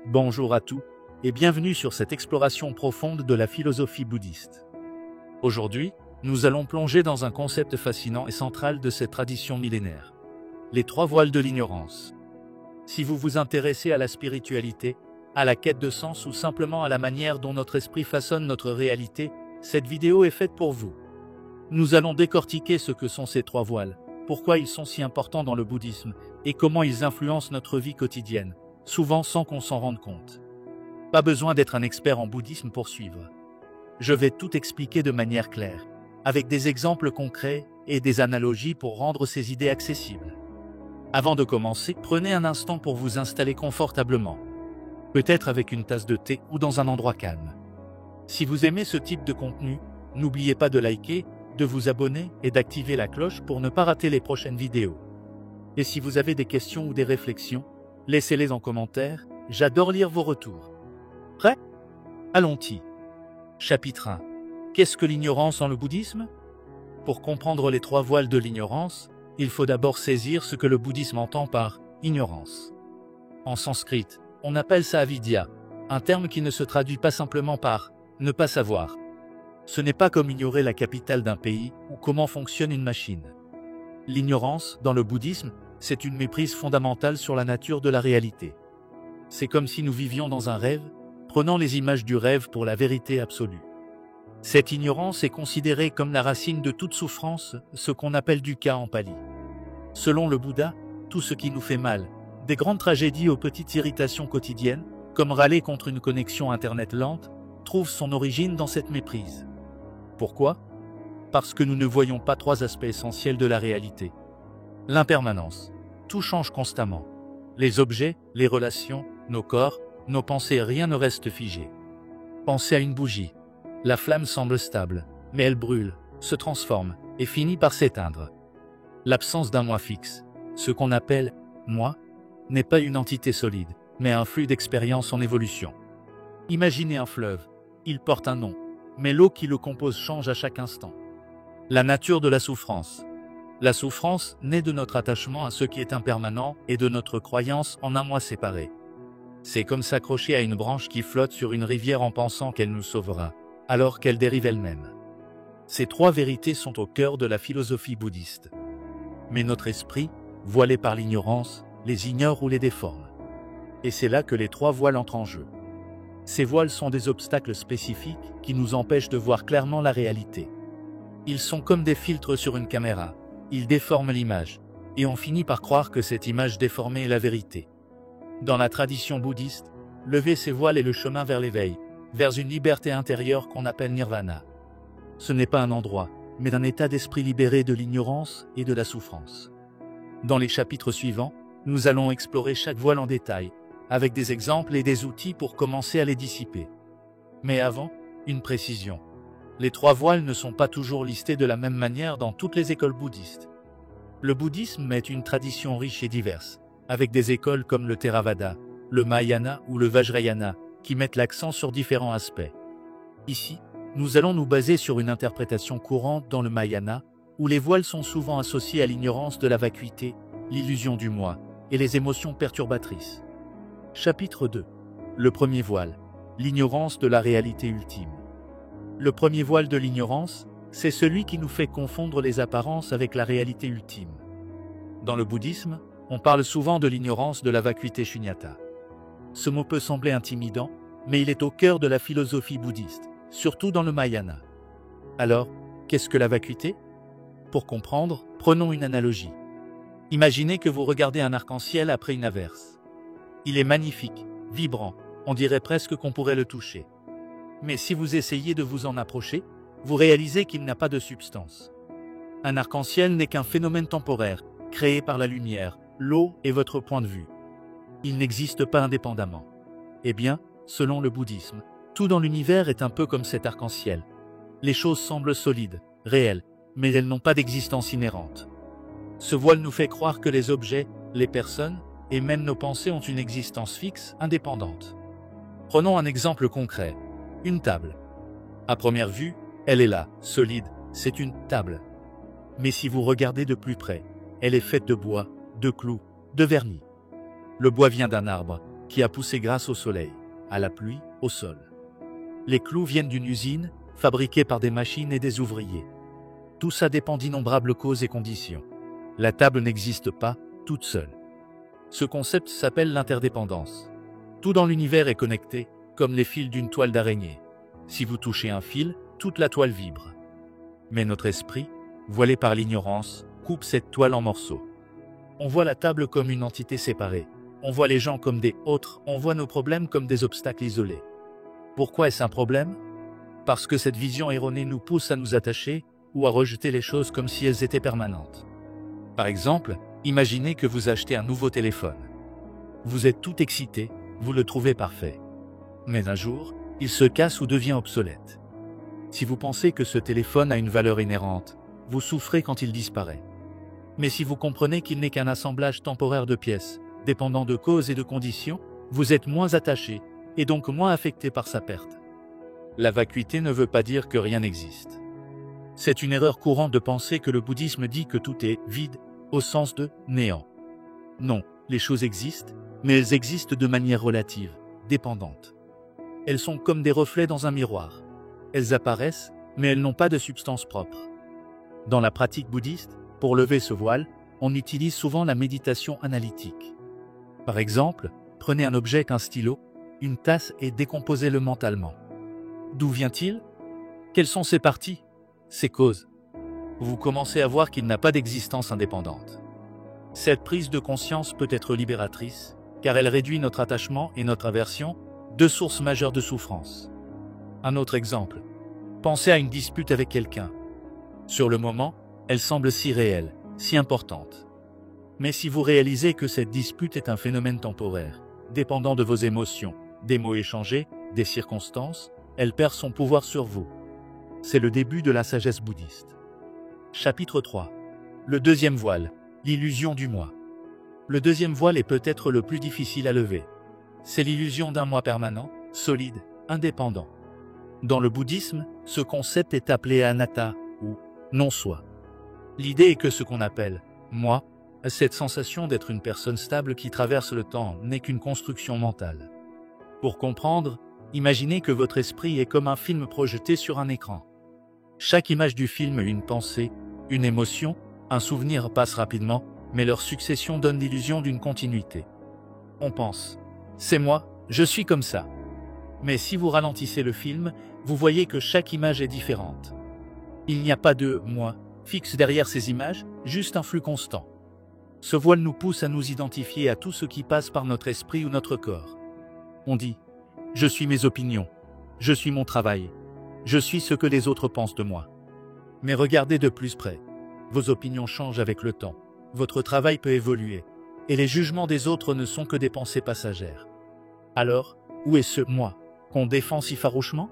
Bonjour à tous, et bienvenue sur cette exploration profonde de la philosophie bouddhiste. Aujourd'hui, nous allons plonger dans un concept fascinant et central de cette tradition millénaire. Les trois voiles de l'ignorance. Si vous vous intéressez à la spiritualité, à la quête de sens ou simplement à la manière dont notre esprit façonne notre réalité, cette vidéo est faite pour vous. Nous allons décortiquer ce que sont ces trois voiles, pourquoi ils sont si importants dans le bouddhisme, et comment ils influencent notre vie quotidienne, souvent sans qu'on s'en rende compte. Pas besoin d'être un expert en bouddhisme pour suivre. Je vais tout expliquer de manière claire, avec des exemples concrets et des analogies pour rendre ces idées accessibles. Avant de commencer, prenez un instant pour vous installer confortablement, peut-être avec une tasse de thé ou dans un endroit calme. Si vous aimez ce type de contenu, n'oubliez pas de liker, de vous abonner et d'activer la cloche pour ne pas rater les prochaines vidéos. Et si vous avez des questions ou des réflexions, laissez-les en commentaire, j'adore lire vos retours. Prêt? Allons-y. Chapitre 1. Qu'est-ce que l'ignorance en le bouddhisme? Pour comprendre les trois voiles de l'ignorance, il faut d'abord saisir ce que le bouddhisme entend par ignorance. En sanskrit, on appelle ça avidya, un terme qui ne se traduit pas simplement par ne pas savoir. Ce n'est pas comme ignorer la capitale d'un pays ou comment fonctionne une machine. L'ignorance, dans le bouddhisme, c'est une méprise fondamentale sur la nature de la réalité. C'est comme si nous vivions dans un rêve, prenant les images du rêve pour la vérité absolue. Cette ignorance est considérée comme la racine de toute souffrance, ce qu'on appelle dukkha en pali. Selon le Bouddha, tout ce qui nous fait mal, des grandes tragédies aux petites irritations quotidiennes, comme râler contre une connexion Internet lente, trouve son origine dans cette méprise. Pourquoi? Parce que nous ne voyons pas trois aspects essentiels de la réalité. L'impermanence. Tout change constamment. Les objets, les relations, nos corps, nos pensées, rien ne reste figé. Pensez à une bougie. La flamme semble stable, mais elle brûle, se transforme et finit par s'éteindre. L'absence d'un moi fixe, ce qu'on appelle « moi », n'est pas une entité solide, mais un flux d'expériences en évolution. Imaginez un fleuve. Il porte un nom, mais l'eau qui le compose change à chaque instant. La nature de la souffrance. La souffrance naît de notre attachement à ce qui est impermanent et de notre croyance en un moi séparé. C'est comme s'accrocher à une branche qui flotte sur une rivière en pensant qu'elle nous sauvera, alors qu'elle dérive elle-même. Ces trois vérités sont au cœur de la philosophie bouddhiste. Mais notre esprit, voilé par l'ignorance, les ignore ou les déforme. Et c'est là que les trois voiles entrent en jeu. Ces voiles sont des obstacles spécifiques qui nous empêchent de voir clairement la réalité. Ils sont comme des filtres sur une caméra, ils déforment l'image, et on finit par croire que cette image déformée est la vérité. Dans la tradition bouddhiste, lever ces voiles est le chemin vers l'éveil, vers une liberté intérieure qu'on appelle nirvana. Ce n'est pas un endroit, mais un état d'esprit libéré de l'ignorance et de la souffrance. Dans les chapitres suivants, nous allons explorer chaque voile en détail, avec des exemples et des outils pour commencer à les dissiper. Mais avant, une précision. Les trois voiles ne sont pas toujours listées de la même manière dans toutes les écoles bouddhistes. Le bouddhisme est une tradition riche et diverse, avec des écoles comme le Theravada, le Mahayana ou le Vajrayana, qui mettent l'accent sur différents aspects. Ici, nous allons nous baser sur une interprétation courante dans le Mahayana, où les voiles sont souvent associées à l'ignorance de la vacuité, l'illusion du moi, et les émotions perturbatrices. Chapitre 2. Le premier voile. L'ignorance de la réalité ultime. Le premier voile de l'ignorance, c'est celui qui nous fait confondre les apparences avec la réalité ultime. Dans le bouddhisme, on parle souvent de l'ignorance de la vacuité shunyata. Ce mot peut sembler intimidant, mais il est au cœur de la philosophie bouddhiste, surtout dans le Mahayana. Alors, qu'est-ce que la vacuité? Pour comprendre, prenons une analogie. Imaginez que vous regardez un arc-en-ciel après une averse. Il est magnifique, vibrant, on dirait presque qu'on pourrait le toucher. Mais si vous essayez de vous en approcher, vous réalisez qu'il n'a pas de substance. Un arc-en-ciel n'est qu'un phénomène temporaire, créé par la lumière, l'eau et votre point de vue. Il n'existe pas indépendamment. Eh bien, selon le bouddhisme, tout dans l'univers est un peu comme cet arc-en-ciel. Les choses semblent solides, réelles, mais elles n'ont pas d'existence inhérente. Ce voile nous fait croire que les objets, les personnes, et même nos pensées ont une existence fixe, indépendante. Prenons un exemple concret. Une table. À première vue, elle est là, solide, c'est une table. Mais si vous regardez de plus près, elle est faite de bois, de clous, de vernis. Le bois vient d'un arbre, qui a poussé grâce au soleil, à la pluie, au sol. Les clous viennent d'une usine, fabriquée par des machines et des ouvriers. Tout ça dépend d'innombrables causes et conditions. La table n'existe pas, toute seule. Ce concept s'appelle l'interdépendance. Tout dans l'univers est connecté, comme les fils d'une toile d'araignée. Si vous touchez un fil, toute la toile vibre. Mais notre esprit, voilé par l'ignorance, coupe cette toile en morceaux. On voit la table comme une entité séparée. On voit les gens comme des autres, on voit nos problèmes comme des obstacles isolés. Pourquoi est-ce un problème? Parce que cette vision erronée nous pousse à nous attacher ou à rejeter les choses comme si elles étaient permanentes. Par exemple, imaginez que vous achetez un nouveau téléphone. Vous êtes tout excité, vous le trouvez parfait. Mais un jour, il se casse ou devient obsolète. Si vous pensez que ce téléphone a une valeur inhérente, vous souffrez quand il disparaît. Mais si vous comprenez qu'il n'est qu'un assemblage temporaire de pièces, dépendant de causes et de conditions, vous êtes moins attaché, et donc moins affecté par sa perte. La vacuité ne veut pas dire que rien n'existe. C'est une erreur courante de penser que le bouddhisme dit que tout est vide, au sens de néant. Non, les choses existent, mais elles existent de manière relative, dépendante. Elles sont comme des reflets dans un miroir. Elles apparaissent, mais elles n'ont pas de substance propre. Dans la pratique bouddhiste, pour lever ce voile, on utilise souvent la méditation analytique. Par exemple, prenez un objet qu'un stylo, une tasse et décomposez-le mentalement. D'où vient-il? Quelles sont ses parties? Ses causes? Vous commencez à voir qu'il n'a pas d'existence indépendante. Cette prise de conscience peut être libératrice, car elle réduit notre attachement et notre aversion, deux sources majeures de souffrance. Un autre exemple. Pensez à une dispute avec quelqu'un. Sur le moment, elle semble si réelle, si importante. Mais si vous réalisez que cette dispute est un phénomène temporaire, dépendant de vos émotions, des mots échangés, des circonstances, elle perd son pouvoir sur vous. C'est le début de la sagesse bouddhiste. Chapitre 3. Le deuxième voile, l'illusion du moi. Le deuxième voile est peut-être le plus difficile à lever. C'est l'illusion d'un moi permanent, solide, indépendant. Dans le bouddhisme, ce concept est appelé anatta, ou non-soi. L'idée est que ce qu'on appelle moi, cette sensation d'être une personne stable qui traverse le temps, n'est qu'une construction mentale. Pour comprendre, imaginez que votre esprit est comme un film projeté sur un écran. Chaque image du film est une pensée, une émotion, un souvenir passe rapidement, mais leur succession donne l'illusion d'une continuité. On pense « c'est moi, je suis comme ça ». Mais si vous ralentissez le film, vous voyez que chaque image est différente. Il n'y a pas de « moi » fixe derrière ces images, juste un flux constant. Ce voile nous pousse à nous identifier à tout ce qui passe par notre esprit ou notre corps. On dit « je suis mes opinions, je suis mon travail, je suis ce que les autres pensent de moi ». Mais regardez de plus près. Vos opinions changent avec le temps, votre travail peut évoluer, et les jugements des autres ne sont que des pensées passagères. Alors, où est ce « moi » qu'on défend si farouchement?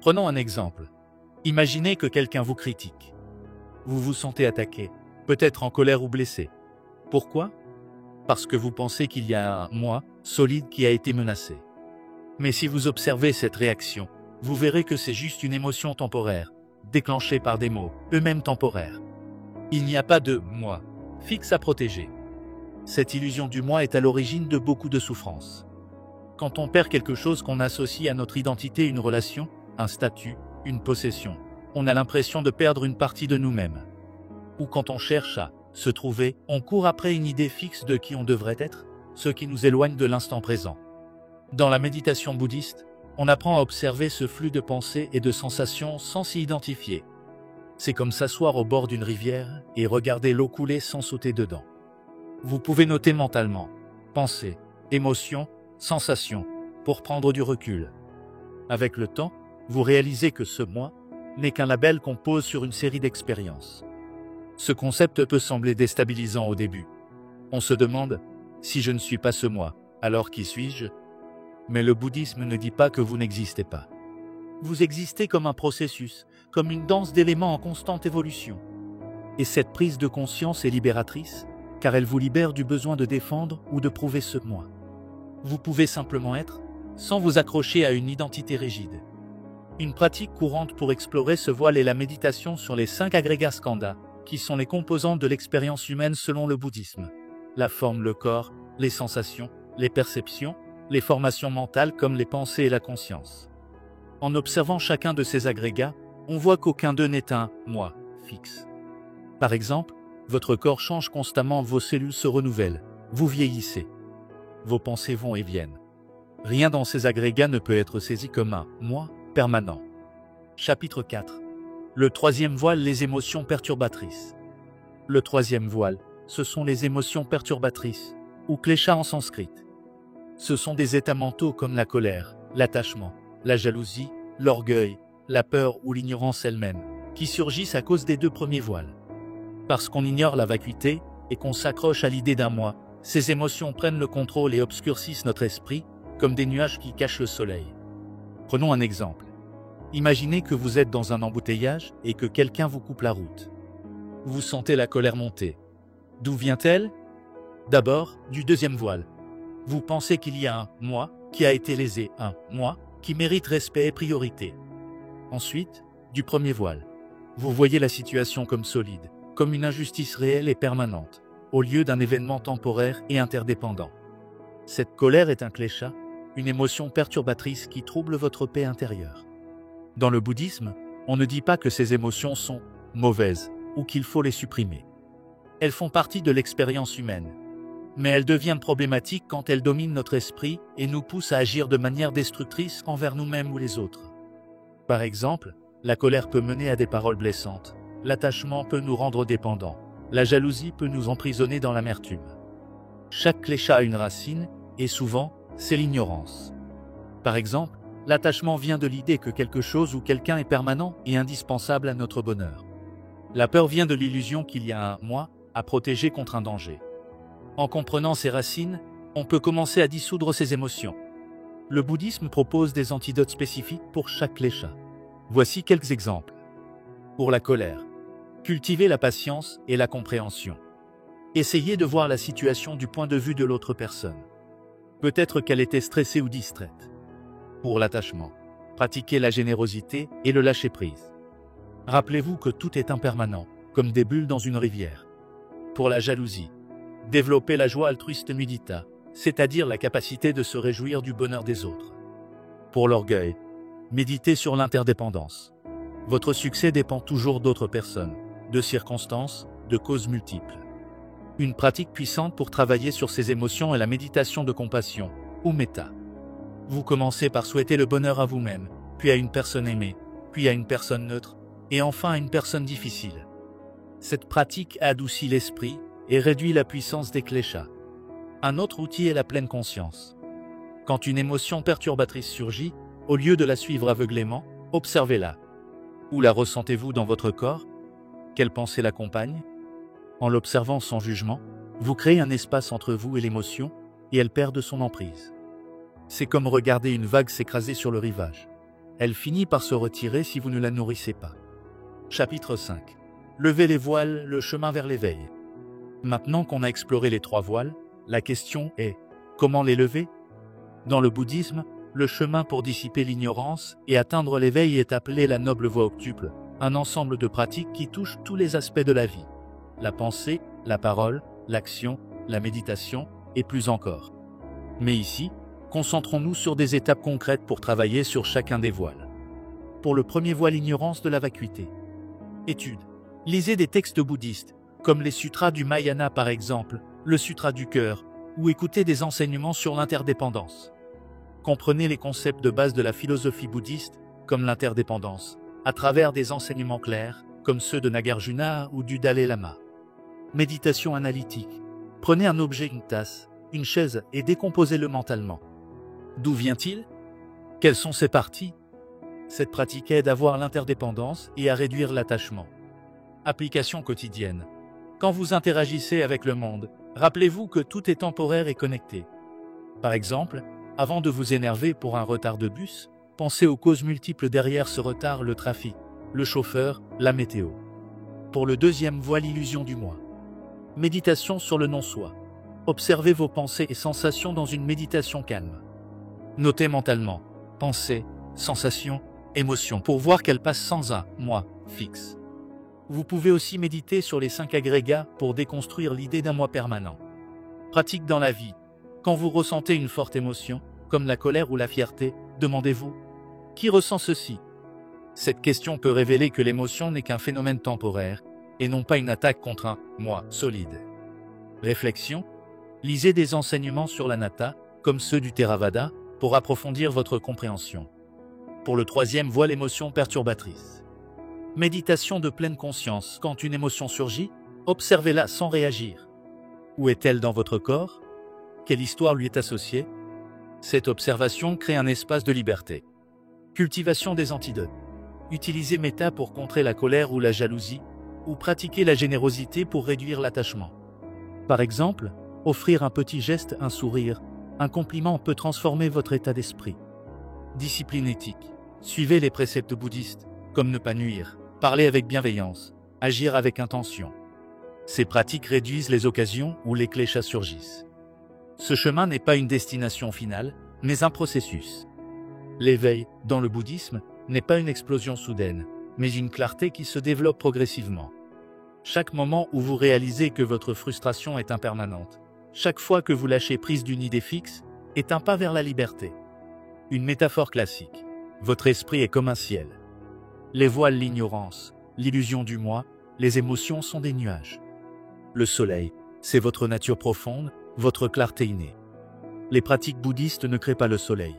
Prenons un exemple. Imaginez que quelqu'un vous critique. Vous vous sentez attaqué, peut-être en colère ou blessé. Pourquoi? Parce que vous pensez qu'il y a un « moi » solide qui a été menacé. Mais si vous observez cette réaction, vous verrez que c'est juste une émotion temporaire, déclenchée par des mots, eux-mêmes temporaires. Il n'y a pas de « moi » fixe à protéger. Cette illusion du moi est à l'origine de beaucoup de souffrances. Quand on perd quelque chose qu'on associe à notre identité, une relation, un statut, une possession, on a l'impression de perdre une partie de nous-mêmes. Ou quand on cherche à se trouver, on court après une idée fixe de qui on devrait être, ce qui nous éloigne de l'instant présent. Dans la méditation bouddhiste, on apprend à observer ce flux de pensées et de sensations sans s'y identifier. C'est comme s'asseoir au bord d'une rivière et regarder l'eau couler sans sauter dedans. Vous pouvez noter mentalement, pensées, émotions, sensations, pour prendre du recul. Avec le temps, vous réalisez que ce « moi » n'est qu'un label qu'on pose sur une série d'expériences. Ce concept peut sembler déstabilisant au début. On se demande « si je ne suis pas ce moi, alors qui suis-je » Mais le bouddhisme ne dit pas que vous n'existez pas. Vous existez comme un processus, comme une danse d'éléments en constante évolution. Et cette prise de conscience est libératrice, car elle vous libère du besoin de défendre ou de prouver ce moi. Vous pouvez simplement être, sans vous accrocher à une identité rigide. Une pratique courante pour explorer ce voile est la méditation sur les 5 agrégats skandhas, qui sont les composantes de l'expérience humaine selon le bouddhisme. La forme, le corps, les sensations, les perceptions, les formations mentales comme les pensées et la conscience. En observant chacun de ces agrégats, on voit qu'aucun d'eux n'est un « moi » fixe. Par exemple, votre corps change constamment, vos cellules se renouvellent, vous vieillissez. Vos pensées vont et viennent. Rien dans ces agrégats ne peut être saisi comme un « moi » permanent. Chapitre 4. Le troisième voile, les émotions perturbatrices. Le troisième voile, ce sont les émotions perturbatrices, ou klesha en sanskrit. Ce sont des états mentaux comme la colère, l'attachement, la jalousie, l'orgueil, la peur ou l'ignorance elle-même, qui surgissent à cause des deux premiers voiles. Parce qu'on ignore la vacuité et qu'on s'accroche à l'idée d'un moi, ces émotions prennent le contrôle et obscurcissent notre esprit, comme des nuages qui cachent le soleil. Prenons un exemple. Imaginez que vous êtes dans un embouteillage et que quelqu'un vous coupe la route. Vous sentez la colère monter. D'où vient-elle? D'abord, du deuxième voile. Vous pensez qu'il y a un « moi » qui a été lésé, un « moi » qui mérite respect et priorité. Ensuite, du premier voile. Vous voyez la situation comme solide, comme une injustice réelle et permanente, au lieu d'un événement temporaire et interdépendant. Cette colère est un klesha, une émotion perturbatrice qui trouble votre paix intérieure. Dans le bouddhisme, on ne dit pas que ces émotions sont mauvaises ou qu'il faut les supprimer. Elles font partie de l'expérience humaine. Mais elles deviennent problématiques quand elles dominent notre esprit et nous poussent à agir de manière destructrice envers nous-mêmes ou les autres. Par exemple, la colère peut mener à des paroles blessantes, l'attachement peut nous rendre dépendants, la jalousie peut nous emprisonner dans l'amertume. Chaque klesha a une racine, et souvent, c'est l'ignorance. Par exemple, l'attachement vient de l'idée que quelque chose ou quelqu'un est permanent et indispensable à notre bonheur. La peur vient de l'illusion qu'il y a un « moi » à protéger contre un danger. En comprenant ces racines, on peut commencer à dissoudre ces émotions. Le bouddhisme propose des antidotes spécifiques pour chaque klesha. Voici quelques exemples. Pour la colère, cultivez la patience et la compréhension. Essayez de voir la situation du point de vue de l'autre personne. Peut-être qu'elle était stressée ou distraite. Pour l'attachement, pratiquez la générosité et le lâcher-prise. Rappelez-vous que tout est impermanent, comme des bulles dans une rivière. Pour la jalousie, développez la joie altruiste mudita, c'est-à-dire la capacité de se réjouir du bonheur des autres. Pour l'orgueil, méditez sur l'interdépendance. Votre succès dépend toujours d'autres personnes, de circonstances, de causes multiples. Une pratique puissante pour travailler sur ces émotions est la méditation de compassion, ou metta. Vous commencez par souhaiter le bonheur à vous-même, puis à une personne aimée, puis à une personne neutre, et enfin à une personne difficile. Cette pratique adoucit l'esprit et réduit la puissance des kleshas. Un autre outil est la pleine conscience. Quand une émotion perturbatrice surgit, au lieu de la suivre aveuglément, observez-la. Où la ressentez-vous dans votre corps? Quelle pensée l'accompagne? En l'observant sans jugement, vous créez un espace entre vous et l'émotion, et elle perd de son emprise. C'est comme regarder une vague s'écraser sur le rivage. Elle finit par se retirer si vous ne la nourrissez pas. Chapitre 5. Levez les voiles, le chemin vers l'éveil. Maintenant qu'on a exploré les trois voiles, la question est, comment les lever? Dans le bouddhisme, le chemin pour dissiper l'ignorance et atteindre l'éveil est appelé la noble voie octuple, un ensemble de pratiques qui touchent tous les aspects de la vie. La pensée, la parole, l'action, la méditation, et plus encore. Mais ici, concentrons-nous sur des étapes concrètes pour travailler sur chacun des voiles. Pour le premier voile, l'ignorance de la vacuité. Étude. Lisez des textes bouddhistes, comme les sutras du Mahayana par exemple, le sutra du cœur, ou écoutez des enseignements sur l'interdépendance. Comprenez les concepts de base de la philosophie bouddhiste, comme l'interdépendance, à travers des enseignements clairs, comme ceux de Nagarjuna ou du Dalai Lama. Méditation analytique. Prenez un objet, une tasse, une chaise et décomposez-le mentalement. D'où vient-il? Quelles sont ses parties? Cette pratique aide à voir l'interdépendance et à réduire l'attachement. Application quotidienne. Quand vous interagissez avec le monde, rappelez-vous que tout est temporaire et connecté. Par exemple, avant de vous énerver pour un retard de bus, pensez aux causes multiples derrière ce retard, le trafic, le chauffeur, la météo. Pour le deuxième voile, l'illusion du moi. Méditation sur le non-soi. Observez vos pensées et sensations dans une méditation calme. Notez mentalement, pensées, sensations, émotions pour voir qu'elles passent sans un « moi » fixe. Vous pouvez aussi méditer sur les 5 agrégats pour déconstruire l'idée d'un moi permanent. Pratique dans la vie. Quand vous ressentez une forte émotion, comme la colère ou la fierté, demandez-vous. Qui ressent ceci? Cette question peut révéler que l'émotion n'est qu'un phénomène temporaire, et non pas une attaque contre un « moi » solide. Réflexion. Lisez des enseignements sur l'anatta, comme ceux du Theravada, pour approfondir votre compréhension. Pour le troisième, voie l'émotion perturbatrice. Méditation de pleine conscience. Quand une émotion surgit, observez-la sans réagir. Où est-elle dans votre corps? Quelle histoire lui est associée? Cette observation crée un espace de liberté. Cultivation des antidotes. Utilisez méta pour contrer la colère ou la jalousie, ou pratiquez la générosité pour réduire l'attachement. Par exemple, offrir un petit geste, un sourire, un compliment peut transformer votre état d'esprit. Discipline éthique. Suivez les préceptes bouddhistes, comme ne pas nuire, parler avec bienveillance, agir avec intention. Ces pratiques réduisent les occasions où les kleshas surgissent. Ce chemin n'est pas une destination finale, mais un processus. L'éveil, dans le bouddhisme, n'est pas une explosion soudaine, mais une clarté qui se développe progressivement. Chaque moment où vous réalisez que votre frustration est impermanente, chaque fois que vous lâchez prise d'une idée fixe, est un pas vers la liberté. Une métaphore classique. Votre esprit est comme un ciel. Les voiles l'ignorance, l'illusion du moi, les émotions sont des nuages. Le soleil, c'est votre nature profonde, votre clarté innée. Les pratiques bouddhistes ne créent pas le soleil.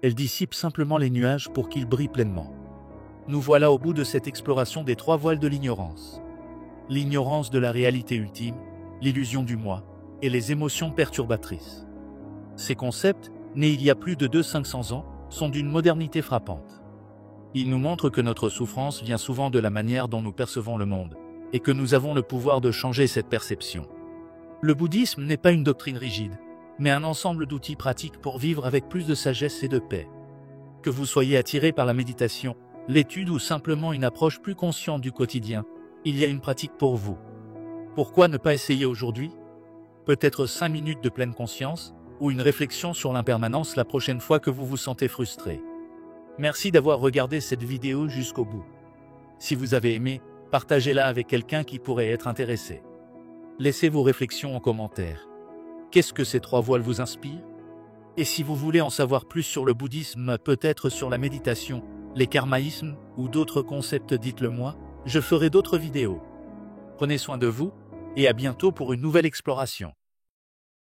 Elles dissipent simplement les nuages pour qu'ils brillent pleinement. Nous voilà au bout de cette exploration des trois voiles de l'ignorance. L'ignorance de la réalité ultime, l'illusion du moi, et les émotions perturbatrices. Ces concepts, nés il y a plus de 200-500 ans, sont d'une modernité frappante. Ils nous montrent que notre souffrance vient souvent de la manière dont nous percevons le monde, et que nous avons le pouvoir de changer cette perception. Le bouddhisme n'est pas une doctrine rigide, mais un ensemble d'outils pratiques pour vivre avec plus de sagesse et de paix. Que vous soyez attiré par la méditation, l'étude ou simplement une approche plus consciente du quotidien, il y a une pratique pour vous. Pourquoi ne pas essayer aujourd'hui? Peut-être 5 minutes de pleine conscience, ou une réflexion sur l'impermanence la prochaine fois que vous vous sentez frustré. Merci d'avoir regardé cette vidéo jusqu'au bout. Si vous avez aimé, partagez-la avec quelqu'un qui pourrait être intéressé. Laissez vos réflexions en commentaire. Qu'est-ce que ces trois voiles vous inspirent? Et si vous voulez en savoir plus sur le bouddhisme, peut-être sur la méditation, les karmaïsmes ou d'autres concepts, dites-le moi, je ferai d'autres vidéos. Prenez soin de vous, et à bientôt pour une nouvelle exploration.